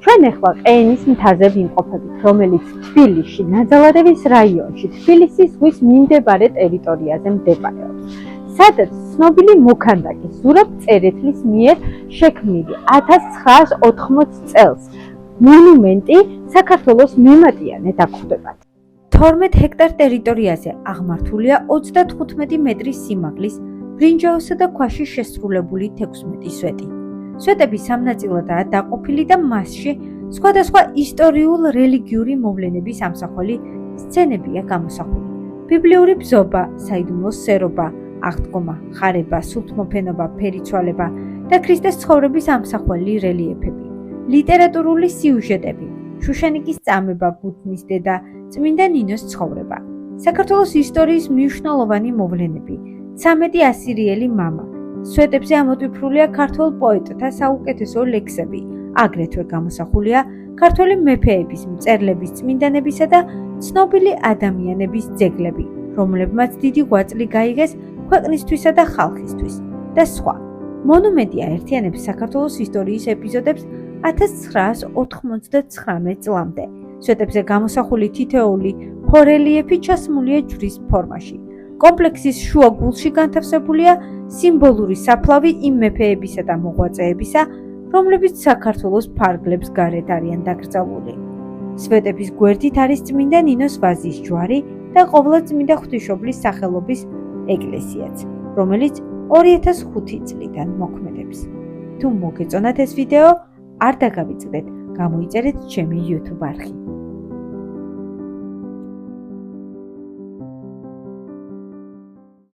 ჩვენ ახლა ყენის მთაზე ვიმყოფებით, რომელიც თბილისში, ნაძალადევის რაიონში, თბილისის ზღვის მიმდებარე ტერიტორიაზე მდებარეობს. სადაც ცნობილი მოქანდაკე ზურაბ წერეთლის მიერ შექმნილი 1980 წელს მონუმენტი საქართველოს მემატიანედ აქვდებათ. 12 ჰექტარ ტერიტორიაზე აღმართულია 35 მეტრის სიმაღლის ბრინჯაოსა და ქვაში შესრულებული 16 სვეტი. სვეტები სამნაწილადაა დაყოფილი და მასში სხვადასხვა ისტორიულ-რელიგიური მოვლენების ამსახველი სცენებია გამოსახული. ბიბლიური ბზობა, საიდუმლო სერობა, აღდგომა, ხარება, სულთმოფენობა, ფერიცვალება და ქრისტეს ცხოვრების ამსახველი რელიეფები, ლიტერატურული სიუჟეტები, შუშანიკის წამება, გუთნის დედა, წმინდა ნინოს ცხოვრება, საქართველოს ისტორიის მნიშვნელოვანი მოვლენები, 13 ასირიელი მამა. სვეტებზე ამოტვიფრულია ქართველ პოეტთა საუკეთესო ლექსები, აგრეთვე გამოსახულია ქართველი მეფეების, მწერლების, წმინდანებისა და ცნობილი ადამიანების ძეგლები, რომლებმაც დიდი ღვაწლი გაიგეს ქვეყნისთვისა და ხალხისთვის და სხვა. მონუმენტი აერთიანებს საქართველოს ისტორიის ეპიზოდებს 1999 წლამდე. სვეტებზე გამოსახული თითოეული ჰორელიეფი ჩასმულია ჯვრის ფორმაში. კომპლექსის შუაგულში განთავსებულია სიმბოლური საფლავი იმ მეფეებისა და მოღვაწეებისა, რომლებიც საქართველოს ფარგლებს გარეთ არიან დაკრძალული. სვეტების გვერდით არის წმინდა ნინოს ვაზის ჯვარი და ყოვლადწმინდა ღვთისმშობლის სახელობის ეკლესიაც, რომელიც 2005 წლიდან მოქმედებს. თუ მოგეწონათ ეს ვიდეო, არ დაგავიწყდეთ, გამოიწერეთ ჩემი YouTube არხი.